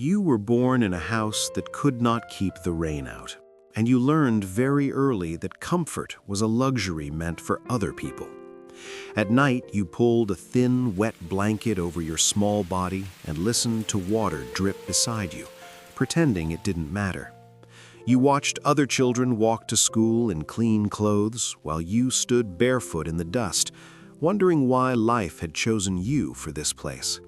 You were born in a house that could not keep the rain out, and you learned very early that comfort was a luxury meant for other people. At night, you pulled a thin, wet blanket over your small body and listened to water drip beside you, pretending it didn't matter. You watched other children walk to school in clean clothes while you stood barefoot in the dust, wondering why life had chosen you for this place.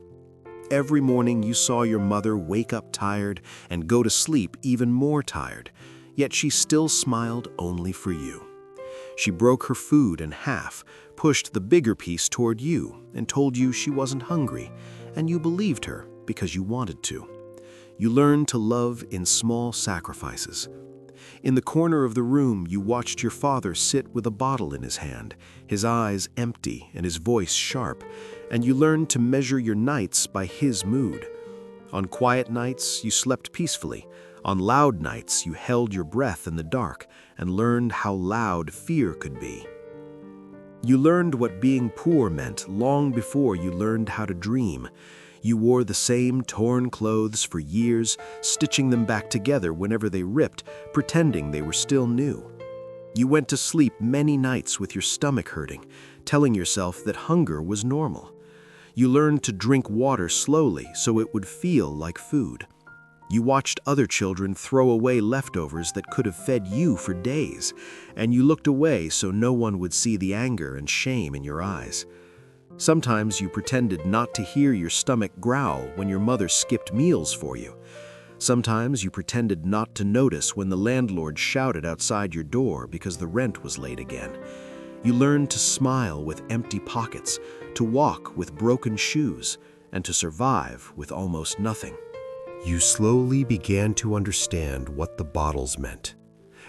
Every morning you saw your mother wake up tired and go to sleep even more tired, yet she still smiled only for you. She broke her food in half, pushed the bigger piece toward you, and told you she wasn't hungry, and you believed her because you wanted to. You learned to love in small sacrifices. In the corner of the room, you watched your father sit with a bottle in his hand, his eyes empty and his voice sharp, and you learned to measure your nights by his mood. On quiet nights, you slept peacefully. On loud nights, you held your breath in the dark and learned how loud fear could be. You learned what being poor meant long before you learned how to dream. You wore the same torn clothes for years, stitching them back together whenever they ripped, pretending they were still new. You went to sleep many nights with your stomach hurting, telling yourself that hunger was normal. You learned to drink water slowly so it would feel like food. You watched other children throw away leftovers that could have fed you for days, and you looked away so no one would see the anger and shame in your eyes. Sometimes you pretended not to hear your stomach growl when your mother skipped meals for you. Sometimes you pretended not to notice when the landlord shouted outside your door because the rent was late again. You learned to smile with empty pockets, to walk with broken shoes, and to survive with almost nothing. You slowly began to understand what the bottles meant.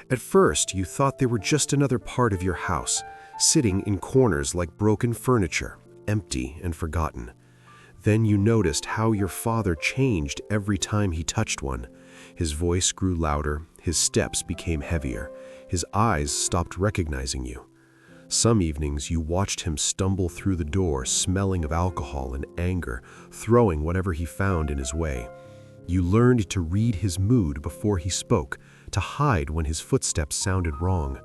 At first, you thought they were just another part of your house, sitting in corners like broken furniture, empty and forgotten. Then you noticed how your father changed every time he touched one. His voice grew louder, his steps became heavier, his eyes stopped recognizing you. Some evenings you watched him stumble through the door, smelling of alcohol and anger, throwing whatever he found in his way. You learned to read his mood before he spoke, to hide when his footsteps sounded wrong.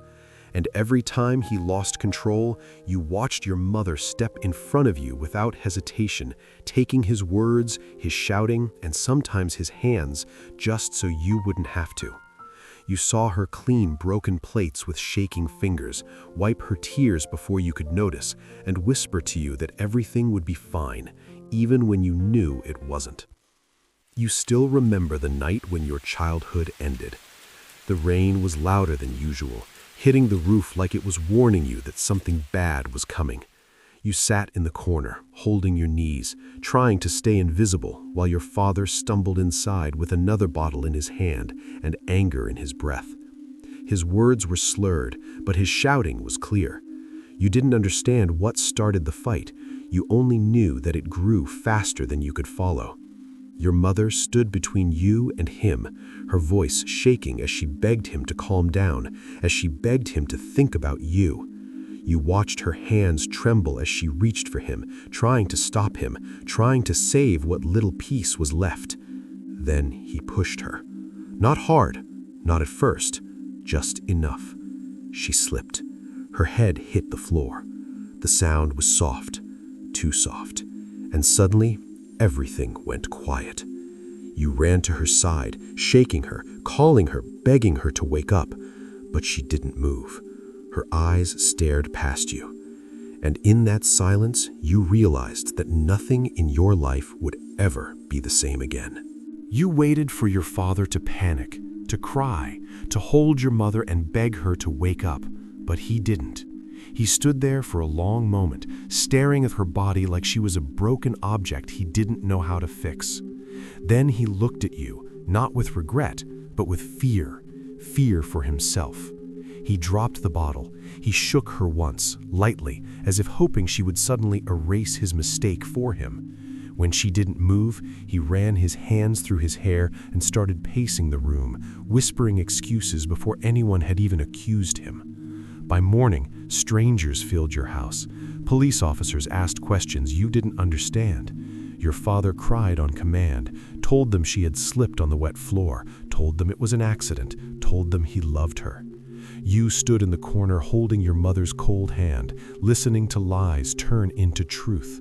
And every time he lost control, you watched your mother step in front of you without hesitation, taking his words, his shouting, and sometimes his hands, just so you wouldn't have to. You saw her clean broken plates with shaking fingers, wipe her tears before you could notice, and whisper to you that everything would be fine, even when you knew it wasn't. You still remember the night when your childhood ended. The rain was louder than usual, hitting the roof like it was warning you that something bad was coming. You sat in the corner, holding your knees, trying to stay invisible while your father stumbled inside with another bottle in his hand and anger in his breath. His words were slurred, but his shouting was clear. You didn't understand what started the fight. You only knew that it grew faster than you could follow. Your mother stood between you and him, her voice shaking as she begged him to calm down, as she begged him to think about you. You watched her hands tremble as she reached for him, trying to stop him, trying to save what little peace was left. Then he pushed her. Not hard, not at first, just enough. She slipped. Her head hit the floor. The sound was soft, too soft, and suddenly, everything went quiet. You ran to her side, shaking her, calling her, begging her to wake up, but she didn't move. Her eyes stared past you. And in that silence, you realized that nothing in your life would ever be the same again. You waited for your father to panic, to cry, to hold your mother and beg her to wake up, but he didn't. He stood there for a long moment, staring at her body like she was a broken object he didn't know how to fix. Then he looked at you, not with regret, but with fear for himself. He dropped the bottle. He shook her once, lightly, as if hoping she would suddenly erase his mistake for him. When she didn't move, he ran his hands through his hair and started pacing the room, whispering excuses before anyone had even accused him. By morning, strangers filled your house. Police officers asked questions you didn't understand. Your father cried on command, told them she had slipped on the wet floor, told them it was an accident, told them he loved her. You stood in the corner holding your mother's cold hand, listening to lies turn into truth.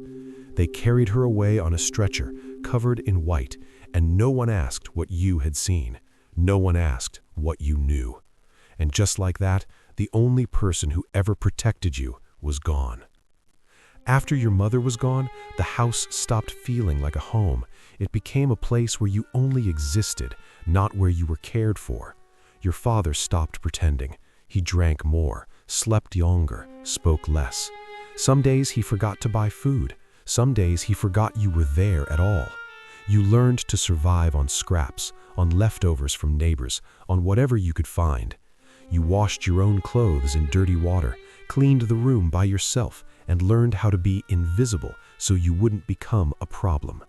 They carried her away on a stretcher, covered in white, and no one asked what you had seen. No one asked what you knew. And just like that, the only person who ever protected you was gone. After your mother was gone, the house stopped feeling like a home. It became a place where you only existed, not where you were cared for. Your father stopped pretending. He drank more, slept younger, spoke less. Some days he forgot to buy food. Some days he forgot you were there at all. You learned to survive on scraps, on leftovers from neighbors, on whatever you could find. You washed your own clothes in dirty water, cleaned the room by yourself, and learned how to be invisible so you wouldn't become a problem.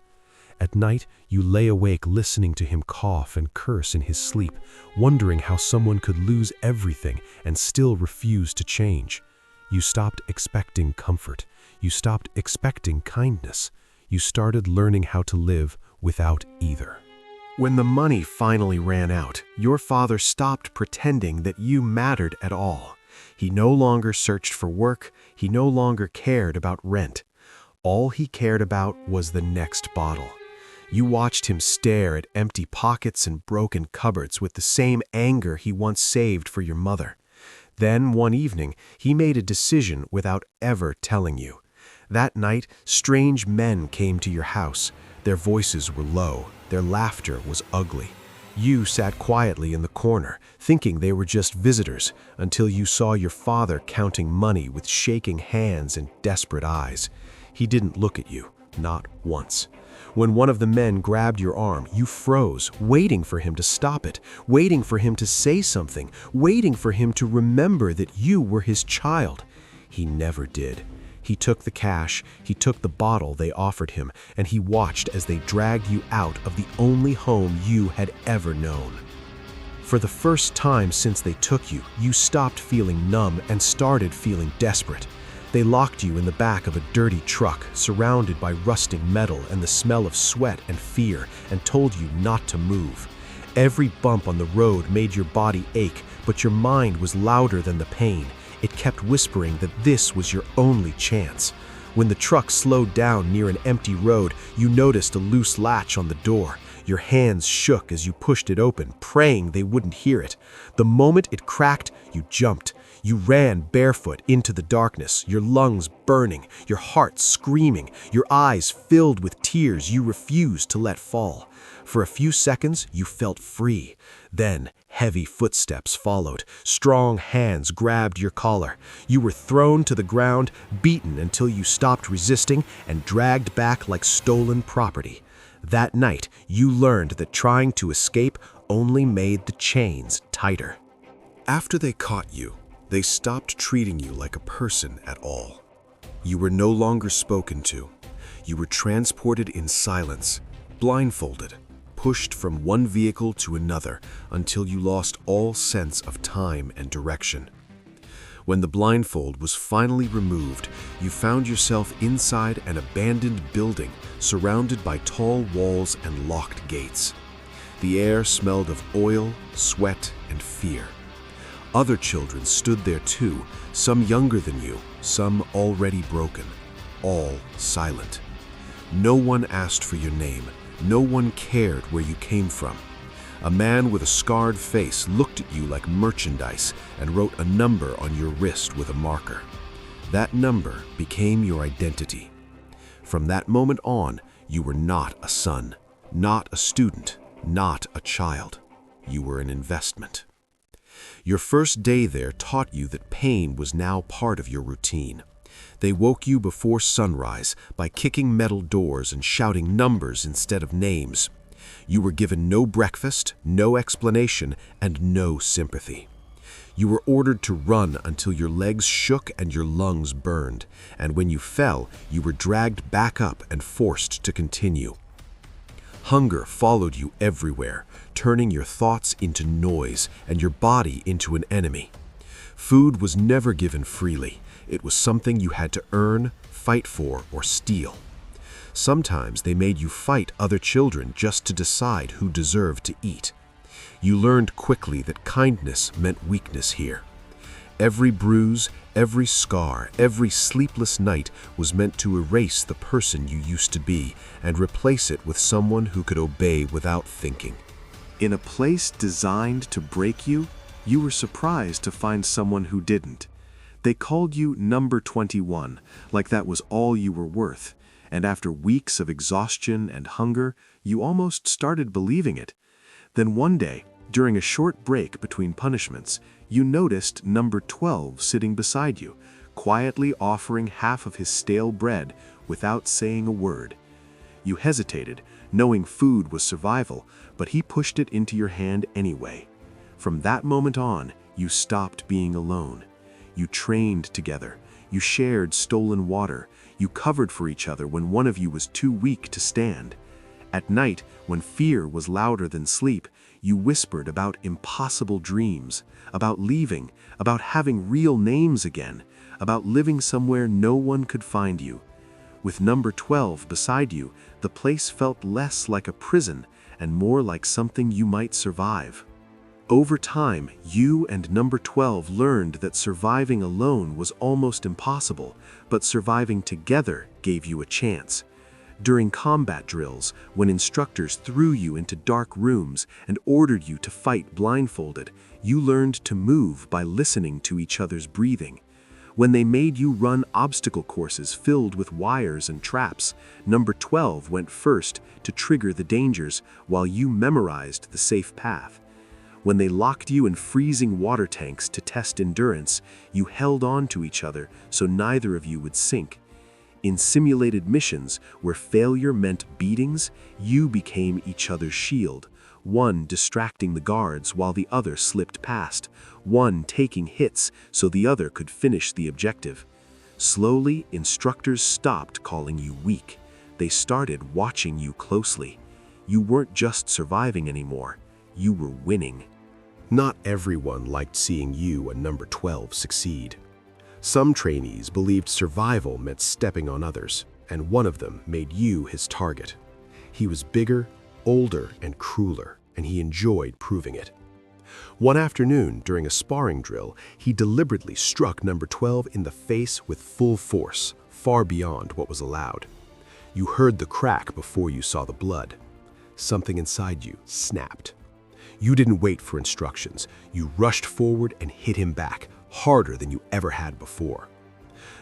At night, you lay awake listening to him cough and curse in his sleep, wondering how someone could lose everything and still refuse to change. You stopped expecting comfort. You stopped expecting kindness. You started learning how to live without either. When the money finally ran out, your father stopped pretending that you mattered at all. He no longer searched for work. He no longer cared about rent. All he cared about was the next bottle. You watched him stare at empty pockets and broken cupboards with the same anger he once saved for your mother. Then, one evening, he made a decision without ever telling you. That night, strange men came to your house. Their voices were low. Their laughter was ugly. You sat quietly in the corner, thinking they were just visitors, until you saw your father counting money with shaking hands and desperate eyes. He didn't look at you, not once. When one of the men grabbed your arm, you froze, waiting for him to stop it, waiting for him to say something, waiting for him to remember that you were his child. He never did. He took the cash, he took the bottle they offered him, and he watched as they dragged you out of the only home you had ever known. For the first time since they took you, you stopped feeling numb and started feeling desperate. They locked you in the back of a dirty truck, surrounded by rusting metal and the smell of sweat and fear, and told you not to move. Every bump on the road made your body ache, but your mind was louder than the pain. It kept whispering that this was your only chance. When the truck slowed down near an empty road, you noticed a loose latch on the door. Your hands shook as you pushed it open, praying they wouldn't hear it. The moment it cracked, you jumped. You ran barefoot into the darkness, your lungs burning, your heart screaming, your eyes filled with tears you refused to let fall. For a few seconds, you felt free. Then, heavy footsteps followed. Strong hands grabbed your collar. You were thrown to the ground, beaten until you stopped resisting, and dragged back like stolen property. That night, you learned that trying to escape only made the chains tighter. After they caught you, they stopped treating you like a person at all. You were no longer spoken to. You were transported in silence, blindfolded, pushed from one vehicle to another until you lost all sense of time and direction. When the blindfold was finally removed, you found yourself inside an abandoned building surrounded by tall walls and locked gates. The air smelled of oil, sweat, and fear. Other children stood there too, some younger than you, some already broken, all silent. No one asked for your name. No one cared where you came from. A man with a scarred face looked at you like merchandise and wrote a number on your wrist with a marker. That number became your identity. From that moment on, you were not a son, not a student, not a child. You were an investment. Your first day there taught you that pain was now part of your routine. They woke you before sunrise by kicking metal doors and shouting numbers instead of names. You were given no breakfast, no explanation, and no sympathy. You were ordered to run until your legs shook and your lungs burned, and when you fell, you were dragged back up and forced to continue. Hunger followed you everywhere, turning your thoughts into noise and your body into an enemy. Food was never given freely. It was something you had to earn, fight for, or steal. Sometimes they made you fight other children just to decide who deserved to eat. You learned quickly that kindness meant weakness here. Every bruise, every scar, every sleepless night was meant to erase the person you used to be and replace it with someone who could obey without thinking. In a place designed to break you, you were surprised to find someone who didn't. They called you number 21, like that was all you were worth, and after weeks of exhaustion and hunger, you almost started believing it. Then one day, during a short break between punishments, you noticed number 12 sitting beside you, quietly offering half of his stale bread without saying a word. You hesitated, knowing food was survival, but he pushed it into your hand anyway. From that moment on, you stopped being alone. You trained together. You shared stolen water. You covered for each other when one of you was too weak to stand. At night, when fear was louder than sleep, you whispered about impossible dreams, about leaving, about having real names again, about living somewhere no one could find you. With number 12 beside you, the place felt less like a prison and more like something you might survive. Over time, you and number 12 learned that surviving alone was almost impossible, but surviving together gave you a chance. During combat drills, when instructors threw you into dark rooms and ordered you to fight blindfolded, you learned to move by listening to each other's breathing. When they made you run obstacle courses filled with wires and traps, number 12 went first to trigger the dangers while you memorized the safe path. When they locked you in freezing water tanks to test endurance, you held on to each other so neither of you would sink. In simulated missions where failure meant beatings, you became each other's shield, one distracting the guards while the other slipped past, one taking hits so the other could finish the objective. Slowly, instructors stopped calling you weak. They started watching you closely. You weren't just surviving anymore, you were winning. Not everyone liked seeing you and number 12 succeed. Some trainees believed survival meant stepping on others, and one of them made you his target. He was bigger, older, and crueler, and he enjoyed proving it. One afternoon, during a sparring drill, he deliberately struck number 12 in the face with full force, far beyond what was allowed. You heard the crack before you saw the blood. Something inside you snapped. You didn't wait for instructions. You rushed forward and hit him back, harder than you ever had before.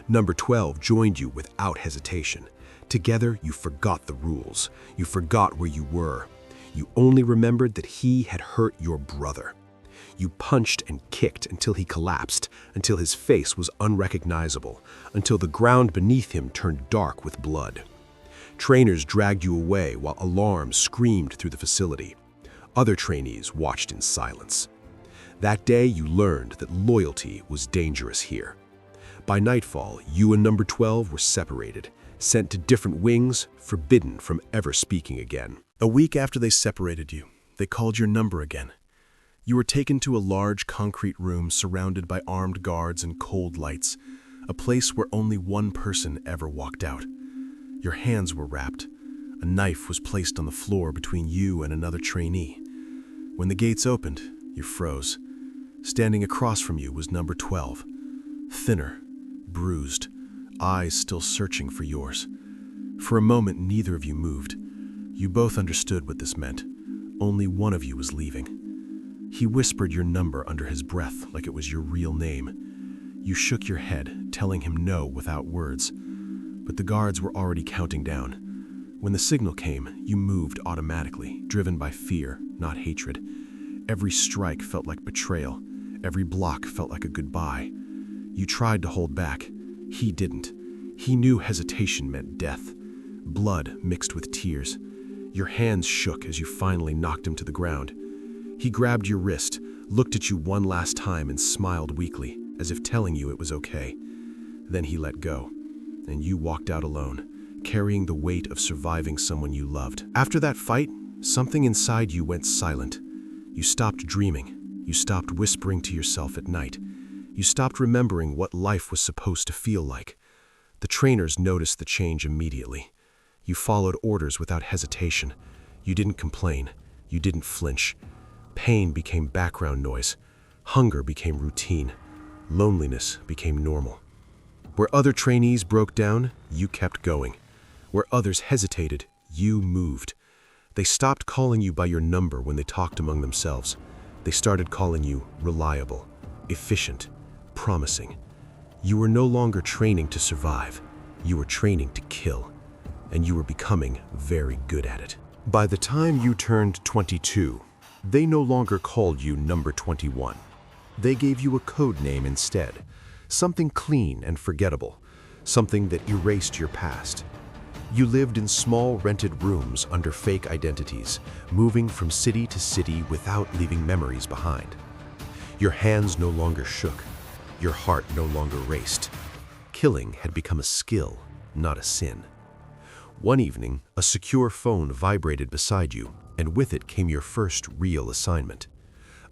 Number 12 joined you without hesitation. Together, you forgot the rules. You forgot where you were. You only remembered that he had hurt your brother. You punched and kicked until he collapsed, until his face was unrecognizable, until the ground beneath him turned dark with blood. Trainers dragged you away while alarms screamed through the facility. Other trainees watched in silence. That day, you learned that loyalty was dangerous here. By nightfall, you and number 12 were separated, sent to different wings, forbidden from ever speaking again. A week after they separated you, they called your number again. You were taken to a large concrete room surrounded by armed guards and cold lights, a place where only one person ever walked out. Your hands were wrapped. A knife was placed on the floor between you and another trainee. When the gates opened, you froze. Standing across from you was number 12, thinner, bruised, eyes still searching for yours. For a moment, neither of you moved. You both understood what this meant. Only one of you was leaving. He whispered your number under his breath like it was your real name. You shook your head, telling him no without words. But the guards were already counting down. When the signal came, you moved automatically, driven by fear, not hatred. Every strike felt like betrayal. Every block felt like a goodbye. You tried to hold back. He didn't. He knew hesitation meant death. Blood mixed with tears. Your hands shook as you finally knocked him to the ground. He grabbed your wrist, looked at you one last time and smiled weakly, as if telling you it was okay. Then he let go, and you walked out alone, carrying the weight of surviving someone you loved. After that fight, something inside you went silent. You stopped dreaming. You stopped whispering to yourself at night. You stopped remembering what life was supposed to feel like. The trainers noticed the change immediately. You followed orders without hesitation. You didn't complain. You didn't flinch. Pain became background noise. Hunger became routine. Loneliness became normal. Where other trainees broke down, you kept going. Where others hesitated, you moved. They stopped calling you by your number when they talked among themselves. They started calling you reliable, efficient, promising. You were no longer training to survive. You were training to kill. And you were becoming very good at it. By the time you turned 22, they no longer called you number 21. They gave you a code name instead, something clean and forgettable, something that erased your past. You lived in small rented rooms under fake identities, moving from city to city without leaving memories behind. Your hands no longer shook. Your heart no longer raced. Killing had become a skill, not a sin. One evening, a secure phone vibrated beside you, and with it came your first real assignment.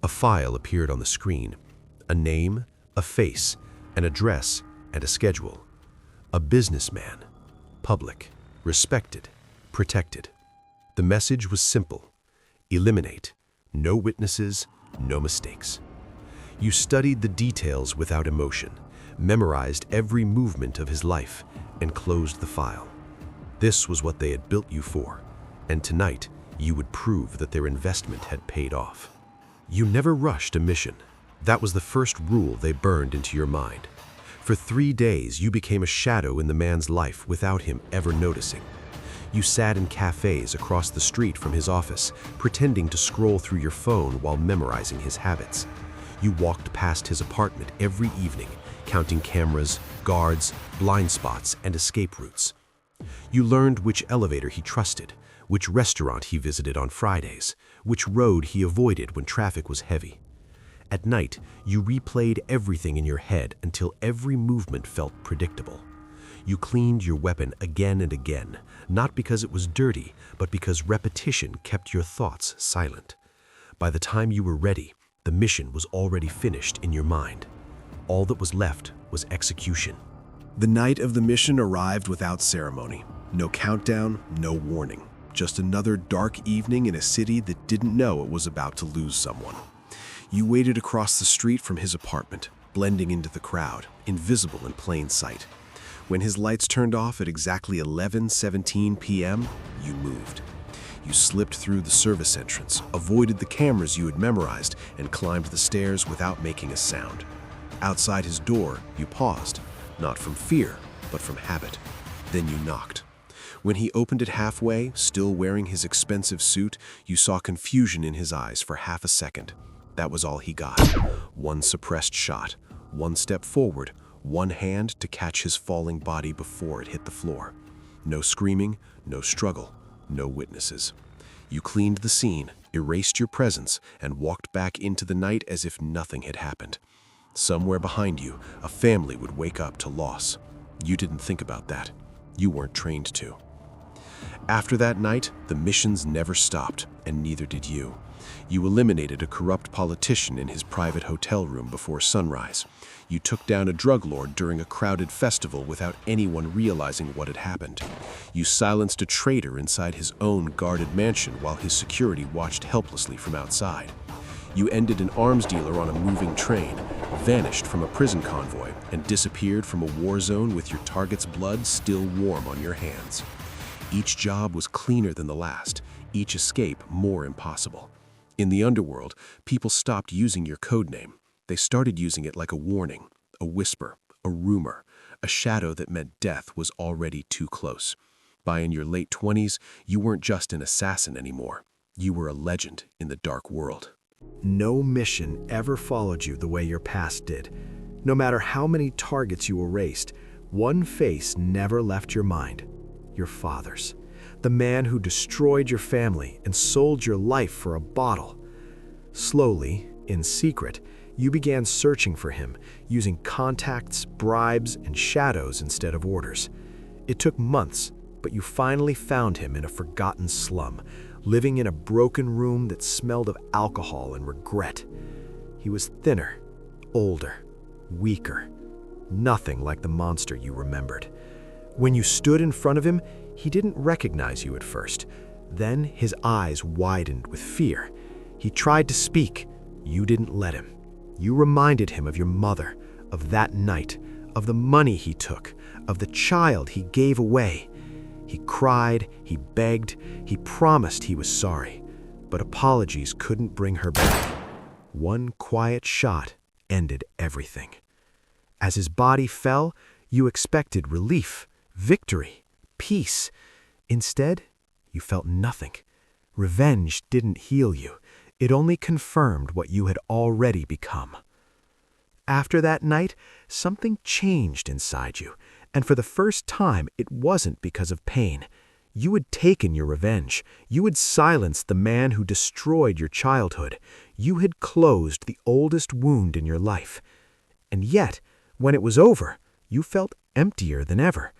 A file appeared on the screen. A name, a face, an address, and a schedule. A businessman. Public. Respected. Protected. The message was simple. Eliminate. No witnesses, no mistakes. You studied the details without emotion, memorized every movement of his life, and closed the file. This was what they had built you for, and tonight you would prove that their investment had paid off. You never rushed a mission. That was the first rule they burned into your mind. For 3 days, you became a shadow in the man's life without him ever noticing. You sat in cafes across the street from his office, pretending to scroll through your phone while memorizing his habits. You walked past his apartment every evening, counting cameras, guards, blind spots, and escape routes. You learned which elevator he trusted, which restaurant he visited on Fridays, which road he avoided when traffic was heavy. At night, you replayed everything in your head until every movement felt predictable. You cleaned your weapon again and again, not because it was dirty, but because repetition kept your thoughts silent. By the time you were ready, the mission was already finished in your mind. All that was left was execution. The night of the mission arrived without ceremony. No countdown, no warning. Just another dark evening in a city that didn't know it was about to lose someone. You waited across the street from his apartment, blending into the crowd, invisible in plain sight. When his lights turned off at exactly 11:17 p.m., you moved. You slipped through the service entrance, avoided the cameras you had memorized, and climbed the stairs without making a sound. Outside his door, you paused, not from fear, but from habit. Then you knocked. When he opened it halfway, still wearing his expensive suit, you saw confusion in his eyes for half a second. That was all he got. One suppressed shot, one step forward, one hand to catch his falling body before it hit the floor. No screaming, no struggle, no witnesses. You cleaned the scene, erased your presence, and walked back into the night as if nothing had happened. Somewhere behind you, a family would wake up to loss. You didn't think about that. You weren't trained to. After that night, the missions never stopped, and neither did you. You eliminated a corrupt politician in his private hotel room before sunrise. You took down a drug lord during a crowded festival without anyone realizing what had happened. You silenced a traitor inside his own guarded mansion while his security watched helplessly from outside. You ended an arms dealer on a moving train, vanished from a prison convoy, and disappeared from a war zone with your target's blood still warm on your hands. Each job was cleaner than the last, each escape more impossible. In the underworld, people stopped using your code name. They started using it like a warning, a whisper, a rumor, a shadow that meant death was already too close. By in your late 20s, you weren't just an assassin anymore. You were a legend in the dark world. No mission ever followed you the way your past did. No matter how many targets you erased, one face never left your mind. Your father's. The man who destroyed your family and sold your life for a bottle. Slowly, in secret, you began searching for him, using contacts, bribes, and shadows instead of orders. It took months, but you finally found him in a forgotten slum, living in a broken room that smelled of alcohol and regret. He was thinner, older, weaker, nothing like the monster you remembered. When you stood in front of him, He didn't recognize you at first. Then his eyes widened with fear. He tried to speak. You didn't let him. You reminded him of your mother, of that night, of the money he took, of the child he gave away. He cried, he begged, he promised he was sorry, but apologies couldn't bring her back. One quiet shot ended everything. As his body fell, you expected relief, victory, peace. Instead, you felt nothing. Revenge didn't heal you. It only confirmed what you had already become. After that night, something changed inside you, and for the first time, it wasn't because of pain. You had taken your revenge. You had silenced the man who destroyed your childhood. You had closed the oldest wound in your life. And yet, when it was over, you felt emptier than ever.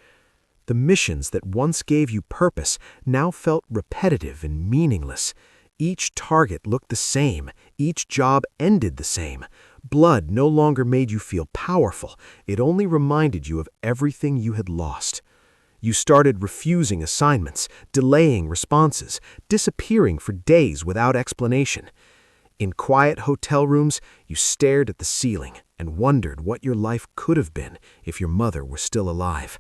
The missions that once gave you purpose now felt repetitive and meaningless. Each target looked the same. Each job ended the same. Blood no longer made you feel powerful. It only reminded you of everything you had lost. You started refusing assignments, delaying responses, disappearing for days without explanation. In quiet hotel rooms, you stared at the ceiling and wondered what your life could have been if your mother were still alive.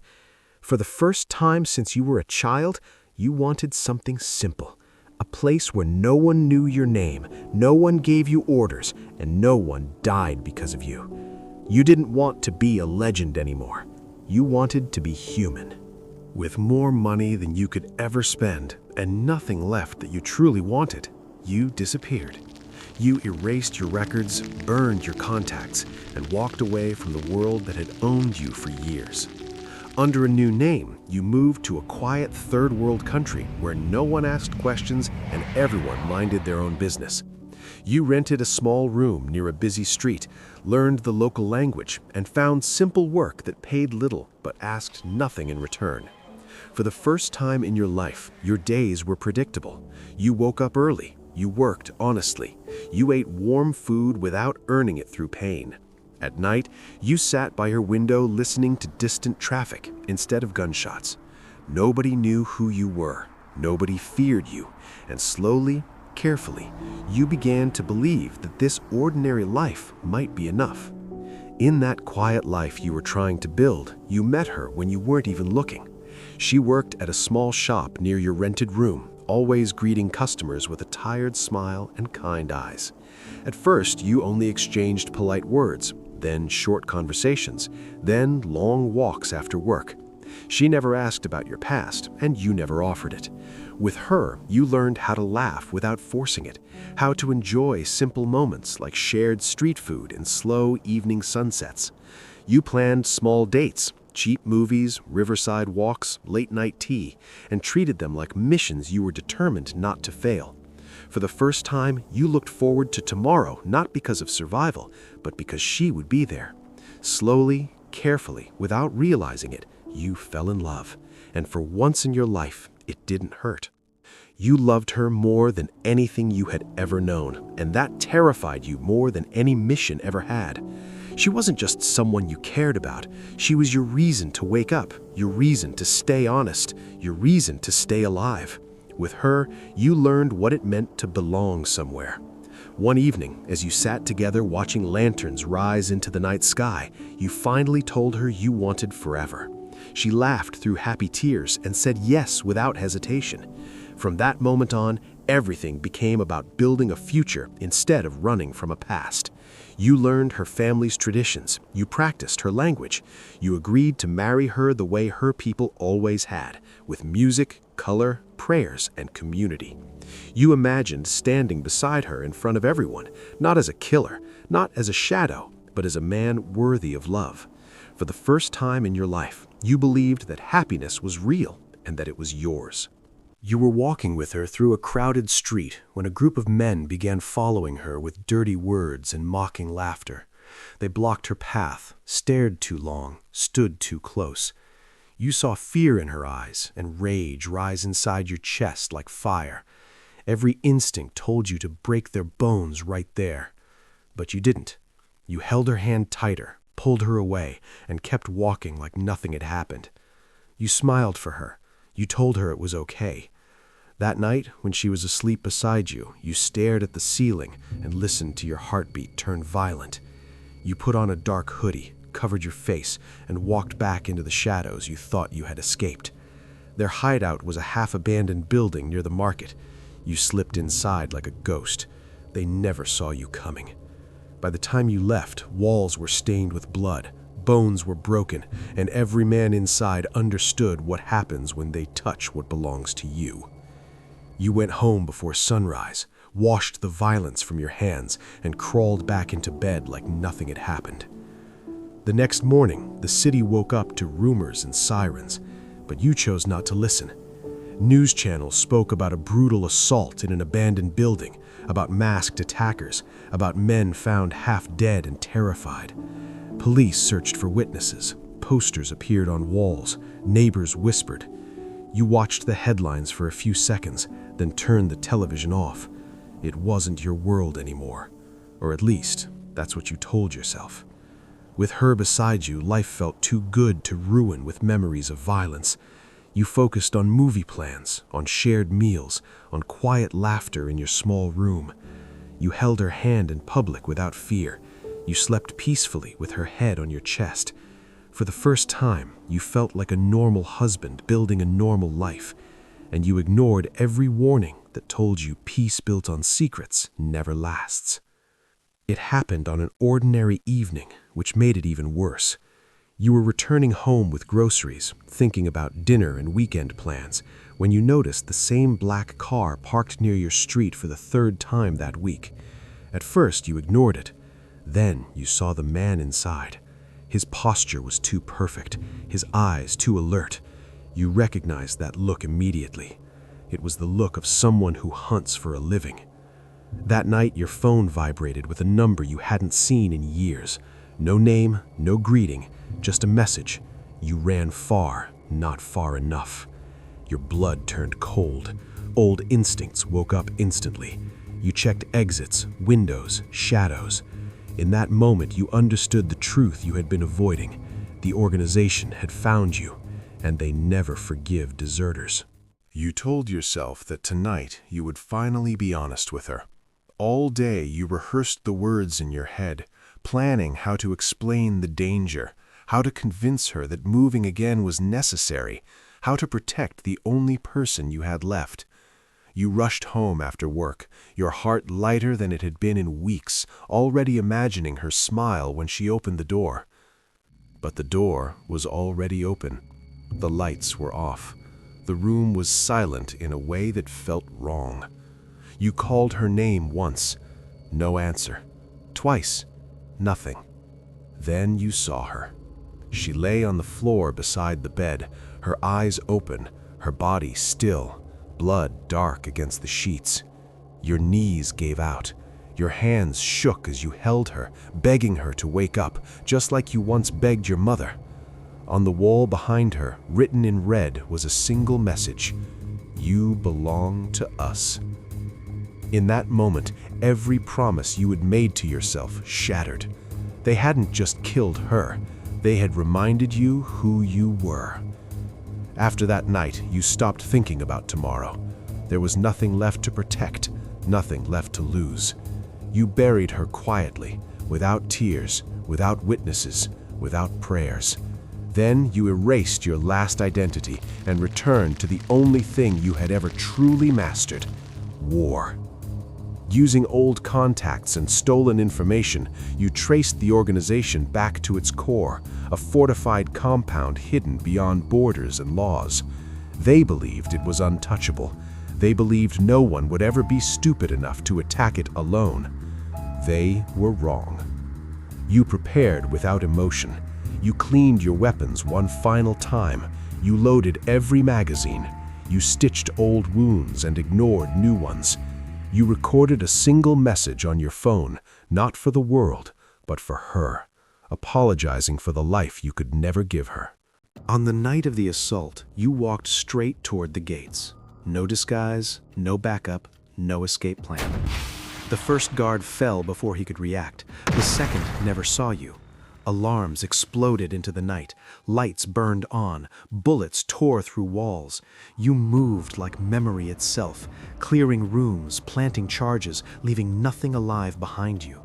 For the first time since you were a child, you wanted something simple. A place where no one knew your name, no one gave you orders, and no one died because of you. You didn't want to be a legend anymore. You wanted to be human. With more money than you could ever spend and nothing left that you truly wanted, you disappeared. You erased your records, burned your contacts, and walked away from the world that had owned you for years. Under a new name, you moved to a quiet third-world country where no one asked questions and everyone minded their own business. You rented a small room near a busy street, learned the local language, and found simple work that paid little but asked nothing in return. For the first time in your life, your days were predictable. You woke up early. You worked honestly. You ate warm food without earning it through pain. At night, you sat by your window listening to distant traffic instead of gunshots. Nobody knew who you were. Nobody feared you. And slowly, carefully, you began to believe that this ordinary life might be enough. In that quiet life you were trying to build, you met her when you weren't even looking. She worked at a small shop near your rented room, always greeting customers with a tired smile and kind eyes. At first, you only exchanged polite words, then short conversations, then long walks after work. She never asked about your past, and you never offered it. With her, you learned how to laugh without forcing it, how to enjoy simple moments like shared street food and slow evening sunsets. You planned small dates, cheap movies, riverside walks, late-night tea, and treated them like missions you were determined not to fail. For the first time, you looked forward to tomorrow not because of survival, but because she would be there. Slowly, carefully, without realizing it, you fell in love, and for once in your life, it didn't hurt. You loved her more than anything you had ever known, and that terrified you more than any mission ever had. She wasn't just someone you cared about. She was your reason to wake up, your reason to stay honest, your reason to stay alive. With her, you learned what it meant to belong somewhere. One evening, as you sat together watching lanterns rise into the night sky, you finally told her you wanted forever. She laughed through happy tears and said yes without hesitation. From that moment on, everything became about building a future instead of running from a past. You learned her family's traditions. You practiced her language. You agreed to marry her the way her people always had, with music, color, prayers, and community. You imagined standing beside her in front of everyone, not as a killer, not as a shadow, but as a man worthy of love. For the first time in your life, you believed that happiness was real and that it was yours. You were walking with her through a crowded street when a group of men began following her with dirty words and mocking laughter. They blocked her path, stared too long, stood too close. You saw fear in her eyes and rage rise inside your chest like fire. Every instinct told you to break their bones right there. But you didn't. You held her hand tighter, pulled her away, and kept walking like nothing had happened. You smiled for her. You told her it was okay. That night, when she was asleep beside you, you stared at the ceiling and listened to your heartbeat turn violent. You put on a dark hoodie, covered your face, and walked back into the shadows you thought you had escaped. Their hideout was a half-abandoned building near the market. You slipped inside like a ghost. They never saw you coming. By the time you left, walls were stained with blood, bones were broken, and every man inside understood what happens when they touch what belongs to you. You went home before sunrise, washed the violence from your hands, and crawled back into bed like nothing had happened. The next morning, the city woke up to rumors and sirens, but you chose not to listen. News channels spoke about a brutal assault in an abandoned building, about masked attackers, about men found half dead and terrified. Police searched for witnesses, posters appeared on walls, neighbors whispered. You watched the headlines for a few seconds, then turned the television off. It wasn't your world anymore, or at least, that's what you told yourself. With her beside you, life felt too good to ruin with memories of violence. You focused on movie plans, on shared meals, on quiet laughter in your small room. You held her hand in public without fear. You slept peacefully with her head on your chest. For the first time, you felt like a normal husband building a normal life, and you ignored every warning that told you peace built on secrets never lasts. It happened on an ordinary evening, which made it even worse. You were returning home with groceries, thinking about dinner and weekend plans, when you noticed the same black car parked near your street for the third time that week. At first, you ignored it. Then you saw the man inside. His posture was too perfect, his eyes too alert. You recognized that look immediately. It was the look of someone who hunts for a living. That night, your phone vibrated with a number you hadn't seen in years. No name, no greeting, just a message. You ran far, not far enough. Your blood turned cold. Old instincts woke up instantly. You checked exits, windows, shadows. In that moment, you understood the truth you had been avoiding. The organization had found you, and they never forgive deserters. You told yourself that tonight you would finally be honest with her. All day you rehearsed the words in your head, planning how to explain the danger, how to convince her that moving again was necessary, how to protect the only person you had left. You rushed home after work, your heart lighter than it had been in weeks, already imagining her smile when she opened the door. But the door was already open. The lights were off. The room was silent in a way that felt wrong. You called her name once. No answer. Twice. Nothing. Then you saw her. She lay on the floor beside the bed, her eyes open, her body still, blood dark against the sheets. Your knees gave out. Your hands shook as you held her, begging her to wake up, just like you once begged your mother. On the wall behind her, written in red, was a single message: "You belong to us." In that moment, every promise you had made to yourself shattered. They hadn't just killed her, they had reminded you who you were. After that night, you stopped thinking about tomorrow. There was nothing left to protect, nothing left to lose. You buried her quietly, without tears, without witnesses, without prayers. Then you erased your last identity and returned to the only thing you had ever truly mastered: war. Using old contacts and stolen information, you traced the organization back to its core, a fortified compound hidden beyond borders and laws. They believed it was untouchable. They believed no one would ever be stupid enough to attack it alone. They were wrong. You prepared without emotion. You cleaned your weapons one final time. You loaded every magazine. You stitched old wounds and ignored new ones. You recorded a single message on your phone, not for the world, but for her, apologizing for the life you could never give her. On the night of the assault, you walked straight toward the gates. No disguise, no backup, no escape plan. The first guard fell before he could react. The second never saw you. Alarms exploded into the night. Lights burned on. Bullets tore through walls. You moved like memory itself, clearing rooms, planting charges, leaving nothing alive behind you.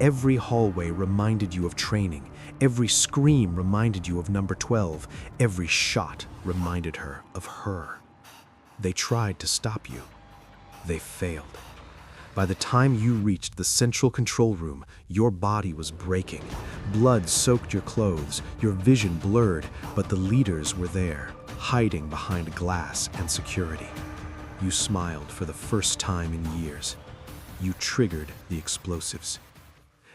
Every hallway reminded you of training. Every scream reminded you of number 12. Every shot reminded her of her. They tried to stop you. They failed. By the time you reached the central control room, your body was breaking. Blood soaked your clothes, your vision blurred, but the leaders were there, hiding behind glass and security. You smiled for the first time in years. You triggered the explosives.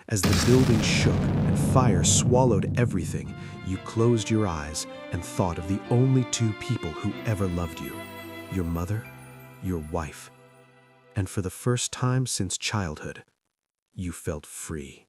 As the building shook and fire swallowed everything, you closed your eyes and thought of the only two people who ever loved you: your mother, your wife. And for the first time since childhood, you felt free.